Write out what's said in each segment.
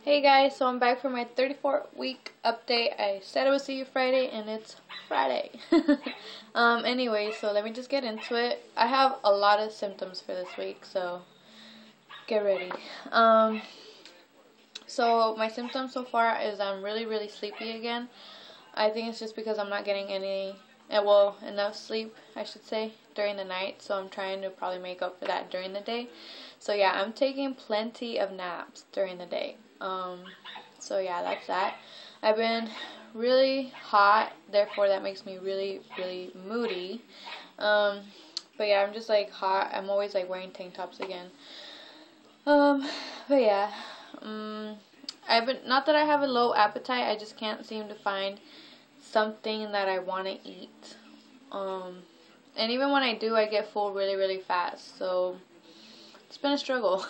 Hey guys, so I'm back for my 34-week update. I said I would see you Friday, and it's Friday. Anyway, so let me just get into it. I have a lot of symptoms for this week, so get ready. So my symptoms so far is I'm really sleepy again. I think it's just because I'm not getting enough sleep, I should say, during the night. So I'm trying to probably make up for that during the day. So yeah, I'm taking plenty of naps during the day. So yeah, that's that. I've been really hot, therefore that makes me really moody. But yeah, I'm just like hot. I'm always like wearing tank tops again. But yeah, not that I have a low appetite, I just can't seem to find something that I want to eat. And even when I do, I get full really fast. So it's been a struggle.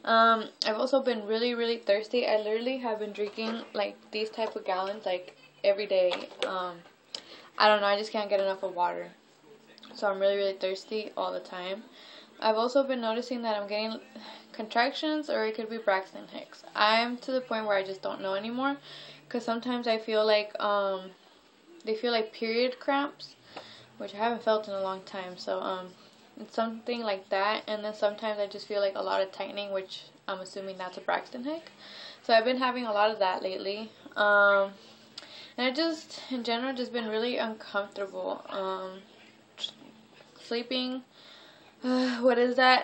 I've also been really thirsty. I literally have been drinking like these type of gallons like every day. I don't know, I just can't get enough of water. So I'm really thirsty all the time. I've also been noticing that I'm getting contractions, or it could be Braxton Hicks. I'm to the point where I just don't know anymore, because sometimes I feel like they feel like period cramps, which I haven't felt in a long time. So it's something like that, and then sometimes I just feel like a lot of tightening, which I'm assuming that's a Braxton Hick. So I've been having a lot of that lately, and I just in general just been really uncomfortable. Sleeping, what is that?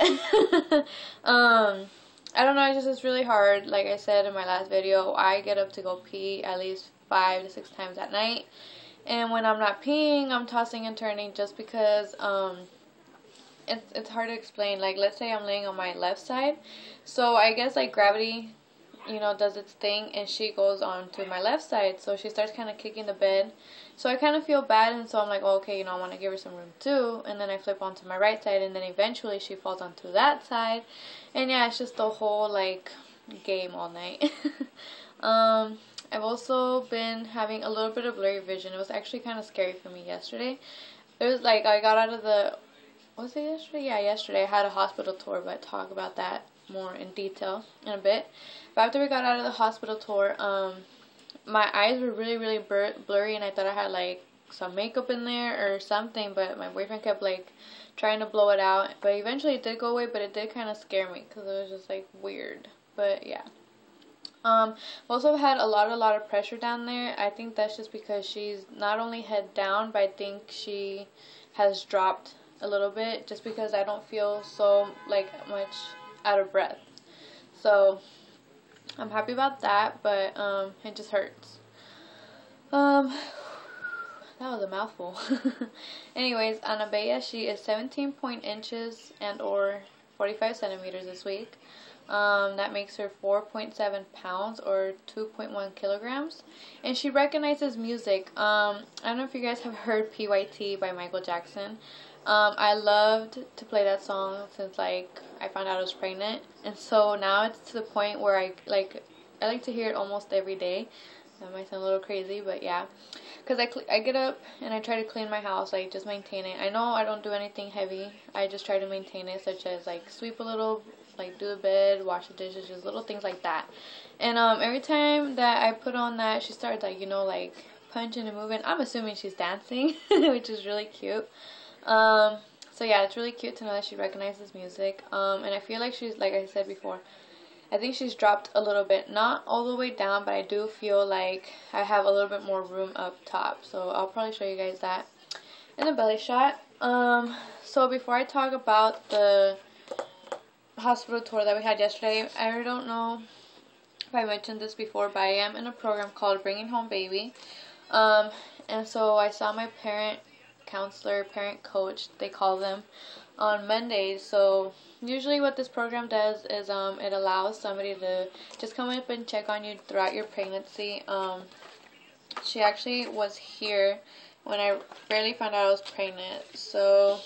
I don't know, it's really hard. Like I said in my last video, I get up to go pee at least 5 to 6 times at night, and when I'm not peeing, I'm tossing and turning just because it's hard to explain. Like, let's say I'm laying on my left side, so I guess like gravity, does its thing, and she goes on to my left side, so she starts kind of kicking the bed. So I kind of feel bad, and so I'm like, oh, okay, I want to give her some room too, and then I flip onto my right side, and then eventually she falls onto that side, and yeah, it's just the whole like game all night. I've also been having a little bit of blurry vision. It was actually kind of scary for me yesterday. It was like I got out of the, was it yesterday? Yeah, yesterday I had a hospital tour, but I'll talk about that more in detail in a bit. But after we got out of the hospital tour, my eyes were really blurry, and I thought I had like some makeup in there or something, but my boyfriend kept like trying to blow it out. But eventually it did go away, but it did kind of scare me because it was just like weird. But yeah. Also had a lot of pressure down there. I think that's just because she's not only head down, but I think she has dropped a little bit, just because I don't feel so like much out of breath. So I'm happy about that, but it just hurts. That was a mouthful. Anyways, Anabella, she is 17 inches and or 45 centimeters this week. That makes her 4.7 pounds or 2.1 kilograms. And she recognizes music. I don't know if you guys have heard PYT by Michael Jackson. I loved to play that song since like I found out I was pregnant. And so now it's to the point where I like to hear it almost every day. That might sound a little crazy, but yeah. Because I get up and I try to clean my house, like just maintain it. I know I don't do anything heavy. I just try to maintain it, such as like sweep a little, like do the bed, wash the dishes, just little things like that. And every time that I put on that, she starts like, like punching and moving. I'm assuming she's dancing, which is really cute. So yeah, it's really cute to know that she recognizes music. And I feel like she's, like I said before, I think she's dropped a little bit, not all the way down, but I do feel like I have a little bit more room up top. So I'll probably show you guys that in the belly shot. So before I talk about the hospital tour that we had yesterday, I don't know if I mentioned this before, but I am in a program called Bringing Home Baby. And so I saw my parent counselor, parent coach, they call them, on Mondays. So usually what this program does is it allows somebody to just come up and check on you throughout your pregnancy. She actually was here when I barely found out I was pregnant. So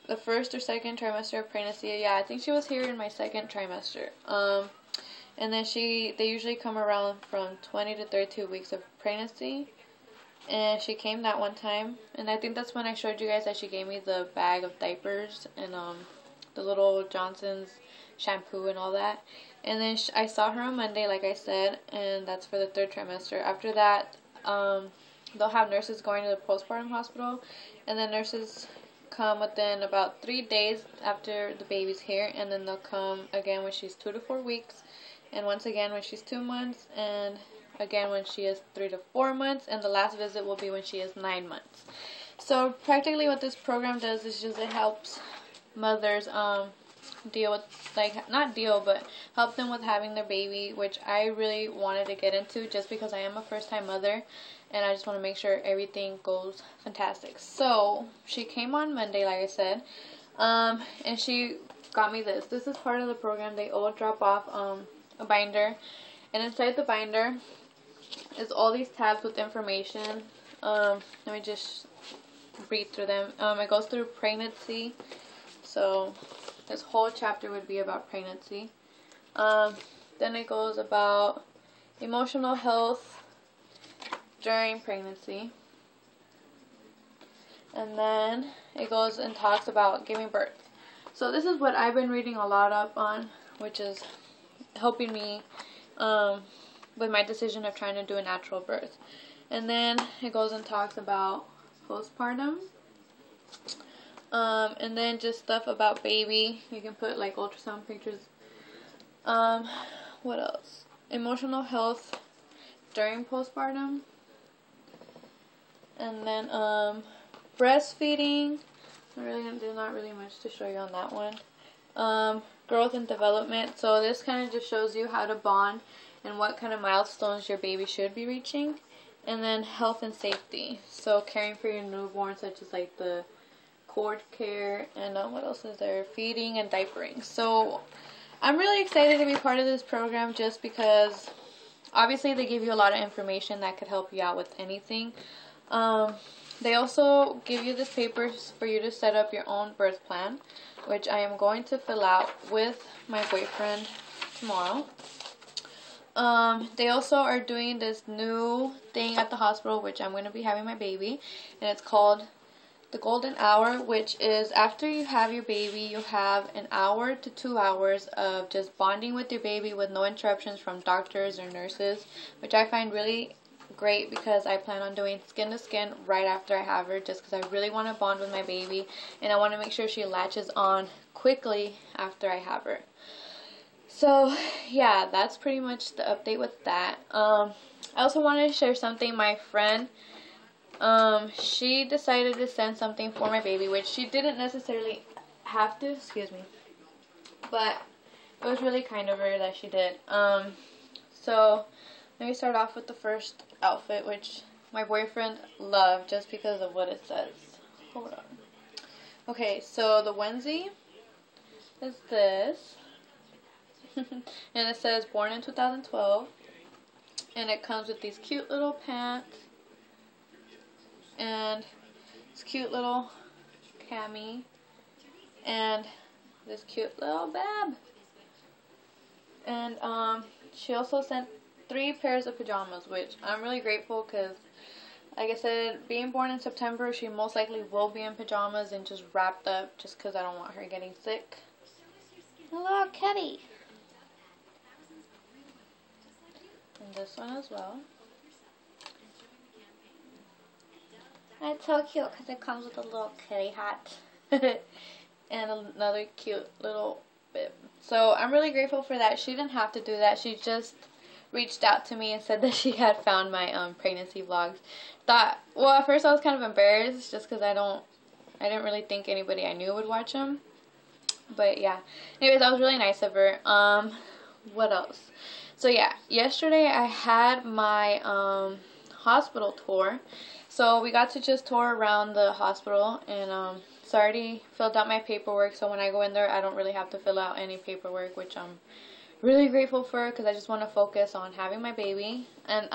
the first or second trimester of pregnancy, yeah, I think she was here in my second trimester. And then they usually come around from 20 to 32 weeks of pregnancy. And she came that one time, and I think that's when I showed you guys that she gave me the bag of diapers and the little Johnson's shampoo and all that. And then I saw her on Monday, like I said, and that's for the 3rd trimester. After that, they'll have nurses going to the postpartum hospital, and then nurses come within about 3 days after the baby's here, and then they'll come again when she's 2 to 4 weeks, and once again when she's 2 months, and again when she is 3 to 4 months, and the last visit will be when she is 9 months. So practically what this program does is just it helps mothers deal with, like, not deal, but help them with having their baby, which I really wanted to get into just because I am a first-time mother, and I just want to make sure everything goes fantastic. So she came on Monday, like I said, and she got me this. This is part of the program. They all drop off a binder, and inside the binder is all these tabs with information. Let me just read through them. It goes through pregnancy, so this whole chapter would be about pregnancy. Then it goes about emotional health during pregnancy, and then it goes and talks about giving birth. So this is what I've been reading a lot up on, which is helping me with my decision of trying to do a natural birth. And then it goes and talks about postpartum, and then just stuff about baby. You can put like ultrasound pictures. What else? Emotional health during postpartum, and then breastfeeding. There's not really much to show you on that one. Growth and development. So this kind of just shows you how to bond and what kind of milestones your baby should be reaching. And then health and safety. So caring for your newborn, such as like the cord care, and what else is there? Feeding and diapering. So I'm really excited to be part of this program just because obviously they give you a lot of information that could help you out with anything. They also give you this paper for you to set up your own birth plan, which I am going to fill out with my boyfriend tomorrow. They also are doing this new thing at the hospital, which I'm going to be having my baby, and it's called the golden hour, which is after you have your baby, you have an hour to 2 hours of just bonding with your baby with no interruptions from doctors or nurses, which I find really great because I plan on doing skin to skin right after I have her, just because I really want to bond with my baby, and I want to make sure she latches on quickly after I have her. So yeah, that's pretty much the update with that. I also wanted to share something. My friend, she decided to send something for my baby, which she didn't necessarily have to, excuse me, but it was really kind of her that she did. So let me start off with the first outfit, which my boyfriend loved just because of what it says. Hold on. Okay, so the onesie is this. And it says born in 2012, and it comes with these cute little pants and this cute little cami and this cute little bab. And she also sent 3 pairs of pajamas, which I'm really grateful because, like I said, being born in September, she most likely will be in pajamas and just wrapped up just because I don't want her getting sick. Hello, kitty. And this one as well. And it's so cute because it comes with a little kitty hat. And another cute little bib. So I'm really grateful for that. She didn't have to do that. She just reached out to me and said that she had found my pregnancy vlogs. Well, at first I was kind of embarrassed just because I didn't really think anybody I knew would watch them. But yeah. Anyways, that was really nice of her. What else? So yeah, yesterday I had my hospital tour. So we got to just tour around the hospital, and so I already filled out my paperwork, so when I go in there I don't really have to fill out any paperwork, which I'm really grateful for because I just want to focus on having my baby. And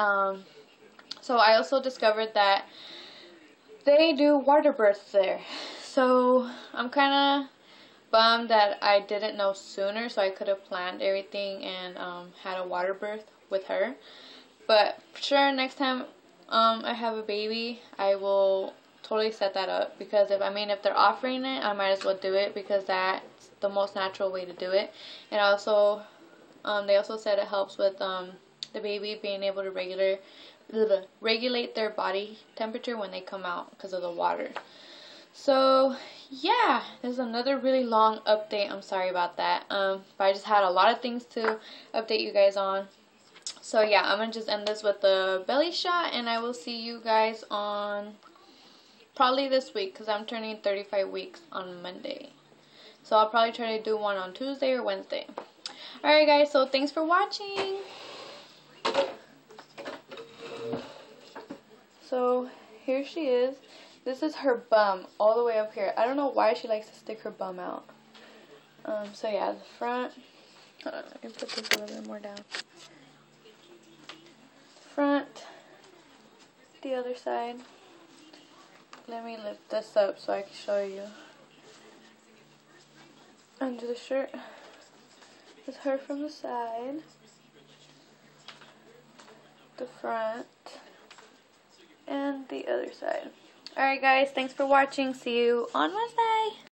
so I also discovered that they do water births there. So I'm kind of bummed that I didn't know sooner, so I could have planned everything and had a water birth with her. But sure, next time I have a baby, I will totally set that up, because if they're offering it, I might as well do it, because that's the most natural way to do it. And also, they also said it helps with the baby being able to regulate their body temperature when they come out because of the water. So yeah, this is another really long update. I'm sorry about that. But I just had a lot of things to update you guys on. So yeah, I'm gonna just end this with the belly shot, and I will see you guys on probably this week because I'm turning 35 weeks on Monday. So I'll probably try to do one on Tuesday or Wednesday. Alright guys, so thanks for watching. So here she is. This is her bum all the way up here. I don't know why she likes to stick her bum out. So yeah, the front. Hold on, I can put this a little bit more down. Front. The other side. Let me lift this up so I can show you. Under the shirt is her from the side. The front. And the other side. Alright guys, thanks for watching. See you on Wednesday.